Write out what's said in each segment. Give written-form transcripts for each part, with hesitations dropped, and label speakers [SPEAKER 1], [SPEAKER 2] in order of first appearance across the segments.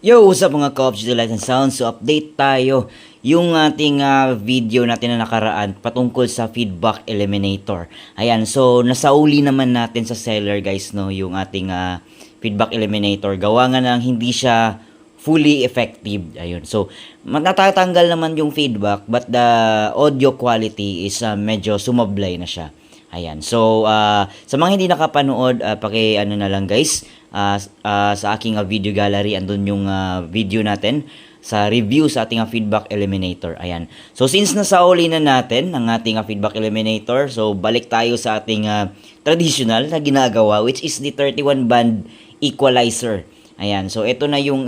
[SPEAKER 1] Yo, what's up mga Cops, the Lights and Sounds. So update tayo yung ating video natin na nakaraan patungkol sa feedback eliminator. Ayan, so nasauli naman natin sa seller guys no, yung ating feedback eliminator. Gawa nga nang hindi siya fully effective. Ayun, so natatanggal naman yung feedback but the audio quality is medyo sumablay na siya. Ayan. So, sa mga hindi nakapanood, ano na lang guys, sa aking video gallery, andun yung video natin sa review sa ating feedback eliminator. Ayan. So, since nasauli na natin ang ating feedback eliminator, so balik tayo sa ating traditional na ginagawa, which is the 31 band equalizer. Ayan. So, ito na yung,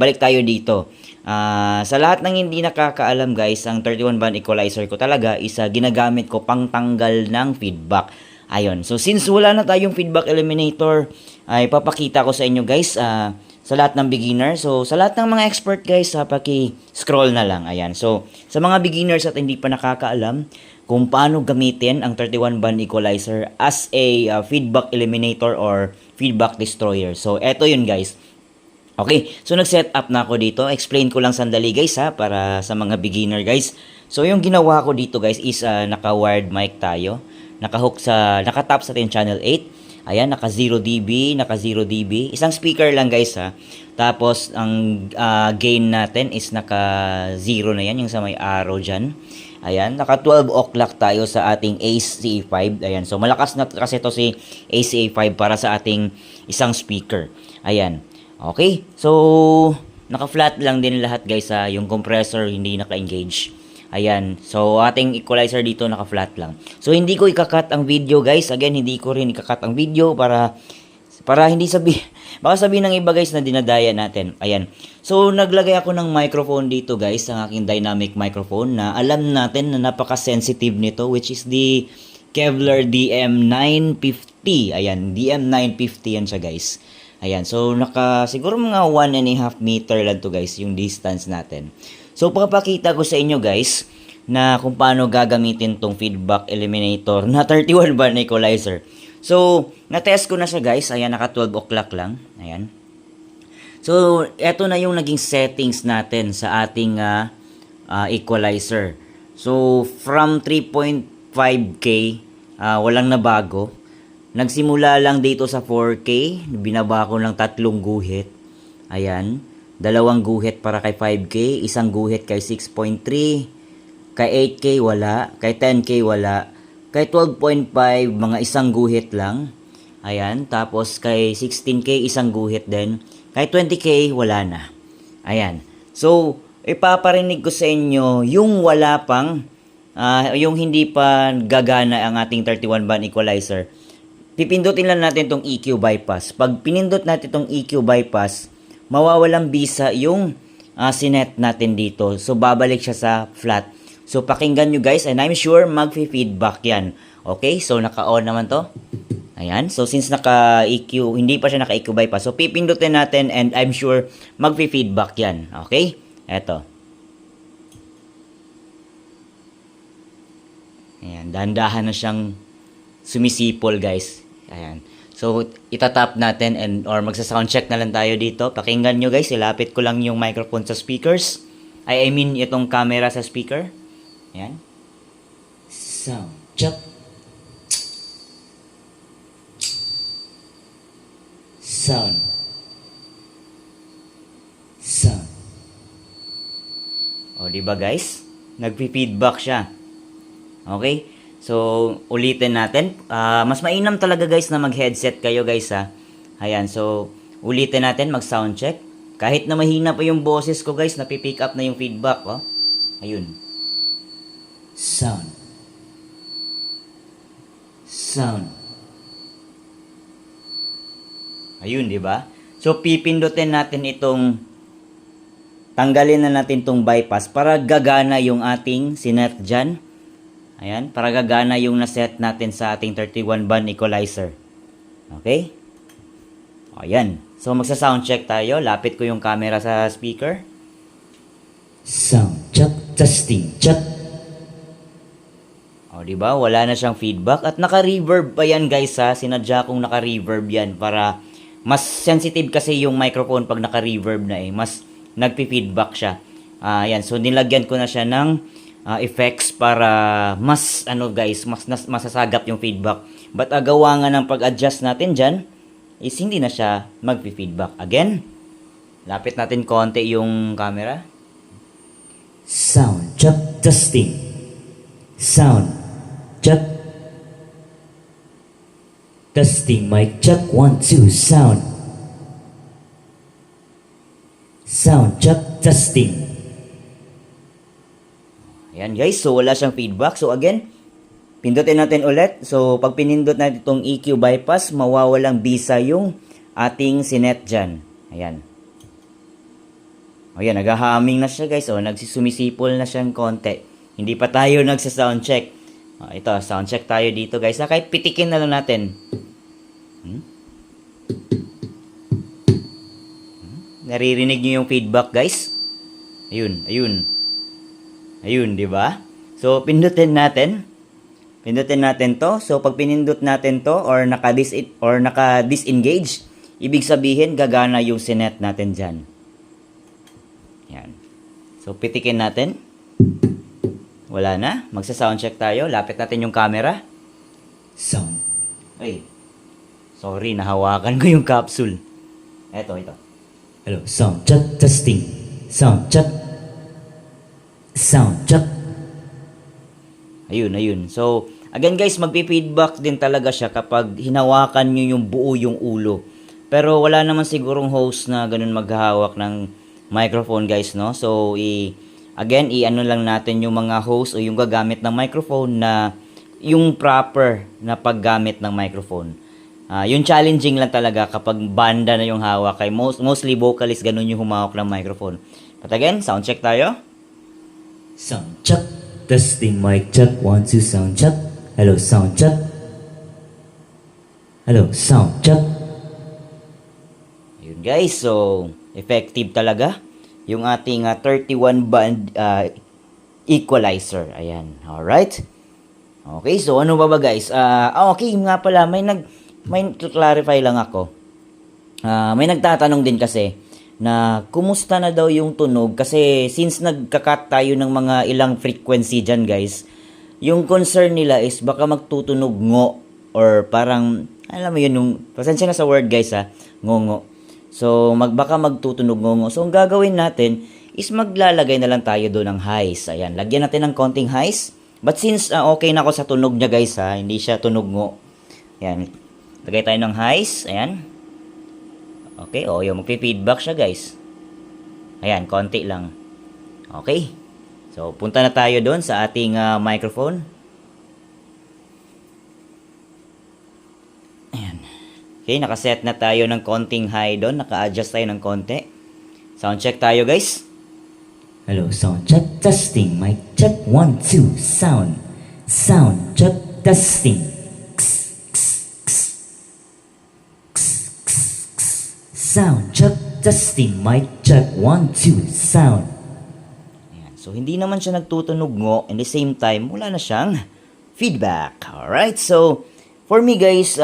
[SPEAKER 1] balik tayo dito. Sa lahat ng hindi nakakaalam guys, ang 31 band equalizer ko talaga is ginagamit ko pang tanggal ng feedback. Ayun. So since wala na tayong feedback eliminator, ay papakita ko sa inyo guys sa lahat ng beginner. So sa lahat ng mga expert guys, paki-scroll na lang. Ayan. So sa mga beginners at hindi pa nakakaalam kung paano gamitin ang 31 band equalizer as a feedback eliminator or feedback destroyer. So eto yun guys. Okay, so nag-set up na ako dito. Explain ko lang sandali guys para sa mga beginner guys. So yung ginawa ko dito guys is naka-wired mic tayo. Nakatap sa ating channel 8. Ayan, naka 0 dB, naka 0 dB. Isang speaker lang guys Tapos ang gain natin is naka 0 na yan, yung sa may arrow dyan. Ayan, naka 12 o'clock tayo sa ating ACA5. Ayan, so malakas na kasi ito si ACA5 para sa ating isang speaker. Ayan. Okay, so naka-flat lang din lahat guys yung compressor hindi naka-engage. Ayan, so ating equalizer dito naka-flat lang. So hindi ko ikakat ang video guys. Again, hindi ko rin ikakat ang video para hindi baka sabihin ng iba guys na dinadaya natin. Ayan. So naglagay ako ng microphone dito guys, ang aking dynamic microphone na alam natin na napaka-sensitive nito, which is the Kevlar DM950. Ayan, DM950 yan siya guys. Ayan, so siguro mga 1.5 meter lang to guys, yung distance natin. So papakita ko sa inyo guys na kung paano gagamitin tong feedback eliminator na 31 band equalizer. So, na-test ko na siya guys. Ayan, naka 12 o'clock lang. Ayan. So, eto na yung naging settings natin sa ating equalizer. So, from 3.5K, walang nabago. Nagsimula lang dito sa 4K, binaba ko ng 3 guhit. Ayan, 2 guhit para kay 5K, 1 guhit kay 6.3, kay 8K wala, kay 10K wala, kay 12.5 mga 1 guhit lang. Ayan, tapos kay 16K 1 guhit din, kay 20K wala na. Ayan, so ipaparinig ko sa inyo yung wala pang, yung hindi pa gagana ang ating 31 band equalizer. Pipindutin lang natin tong EQ bypass. Pag pinindot natin tong EQ bypass, mawawalang bisa yung sinet natin dito. So, babalik siya sa flat. So, pakinggan nyo guys, and I'm sure magfi-feedback yan. Okay? So, naka-on naman to. Ayan. So, since naka-EQ, hindi pa siya naka-EQ bypass. So, pipindutin natin and I'm sure magfi-feedback yan. Okay? Eto. Ayan. Dahan-dahan na siyang sumisipol guys. Ayan. So, itatap natin or magsa-sound check na lang tayo dito. Pakinggan nyo guys, ilapit ko lang yung microphone sa speakers. I mean, itong camera sa speaker. Ayan. Sound check. Sound. Sound. O, diba guys? Nagpi-feedback siya. Okay? So, ulitin natin. Mas mainam talaga guys na mag-headset kayo guys Ayan, so ulitin natin, mag-sound check. Kahit na mahina pa yung boses ko guys, napipick up na yung feedback. Oh. Ayun. Sound. Sound. Ayun, di ba? So, pipindutin natin tanggalin na natin itong bypass para gagana yung ating sinet dyan. Ayan, para gagana yung naset natin sa ating 31 band equalizer. Okay? Ayan. So, magsa-sound check tayo. Lapit ko yung camera sa speaker. Sound check. Testing check. O, diba? Wala na siyang feedback. At naka-reverb pa yan, guys, Sinadya kong naka-reverb yan para Mas sensitive kasi yung microphone pag naka-reverb na mas nagpi-feedback siya. Ayan, so nilagyan ko na siya ng effects para mas guys, mas masasagap yung feedback. But gawa nga ng pag-adjust natin dyan is hindi na siya magpi-feedback. Again, lapit natin konti yung camera.
[SPEAKER 2] Sound check testing. Sound check testing. Mic check 1 2 sound. Sound check testing.
[SPEAKER 1] Ayan guys, so wala siyang feedback. So again, pindutin natin ulit. So pag pinindot natin itong EQ bypass, mawawalang bisa yung ating sinet dyan. Ayan. Ayan, nag-humming na siya guys. O, nagsisumisipol na siyang konti. Hindi pa tayo nagsa-soundcheck. Ito, soundcheck tayo dito guys. Kahit pitikin na lang natin. Naririnig niyo yung feedback guys? Ayun, ayun. Ayun, di ba? So, pindutin natin. Pindutin natin to. So, pag pinindot natin to or naka-disengage, ibig sabihin gagana yung sinet natin dyan. Yan. So, pitikin natin. Wala na. Magsa-soundcheck tayo. Lapit natin yung camera.
[SPEAKER 2] Sound.
[SPEAKER 1] Ay. Sorry, nahawakan ko yung capsule. Ito.
[SPEAKER 2] Hello, sound check testing. Sound check. Sound check.
[SPEAKER 1] Ayun. So, again guys, magpi-feedback din talaga siya kapag hinawakan nyo yung buo yung ulo. Pero wala naman sigurong host na ganun maghahawak ng microphone guys, no? So, ano lang natin yung mga host o yung gagamit ng microphone na yung proper na paggamit ng microphone. Yung challenging lang talaga kapag banda na yung hawak. Kay mostly vocalist, ganun yung humawak ng microphone. But again, sound check tayo.
[SPEAKER 2] Sound check. Testing mic check 1 2 sound check. Hello, sound check. Hello, sound check.
[SPEAKER 1] Ayun guys, so effective talaga yung ating 31 band equalizer. Ayan, alright. Okay, so ano ba guys? Okay nga pala, may clarify lang ako. May nagtatanong din kasi na kumusta na daw yung tunog kasi since nagka-cut tayo ng mga ilang frequency dyan guys, yung concern nila is baka magtutunog ngo or parang, alam mo yun, yung, pasensya na sa word guys ngongo. So, baka magtutunog ngongo. So, ang gagawin natin is maglalagay na lang tayo doon ng highs. Ayan, lagyan natin ng konting highs. But since okay na ako sa tunog niya guys hindi siya tunog ngo. Ayan, lagay tayo ng highs. Ayan. Okay, yung magpi-feedback siya guys. Ayan, konti lang. Okay. So, punta na tayo doon sa ating microphone. Ayan. Okay, nakaset na tayo ng konting high doon. Naka-adjust tayo ng konti. Sound check tayo guys.
[SPEAKER 2] Hello, sound check testing. Mic check 1 2 sound. Sound check testing. Sound check testing. Mic check 1 2 sound.
[SPEAKER 1] Ayan. So, hindi naman siya nagtutunog ngo. In the same time, wala na siyang feedback. Alright, so, for me guys,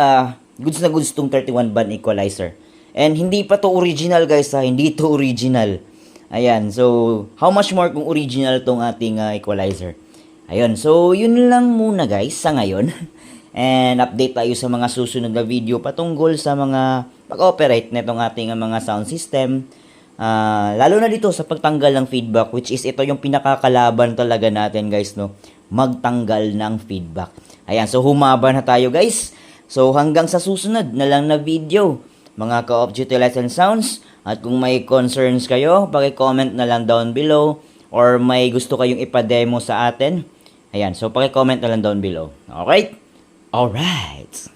[SPEAKER 1] goods na goods tong 31 band equalizer. And hindi pa to original guys hindi to original. Ayan, so how much more kung original tong ating equalizer. Ayun, so yun lang muna guys sa ngayon. And update tayo sa mga susunod na video patungkol sa mga pag-operate netong ating mga sound system. Lalo na dito sa pagtanggal ng feedback, which is ito yung pinakakalaban talaga natin guys, no? Magtanggal ng feedback. Ayan, so humaba na tayo guys. So, hanggang sa susunod na lang na video, mga ka-Objet Lesson Sounds. At kung may concerns kayo, paki-comment na lang down below. Or may gusto kayong ipa-demo sa atin. Ayan, so paki-comment na lang down below. Alright? Alright.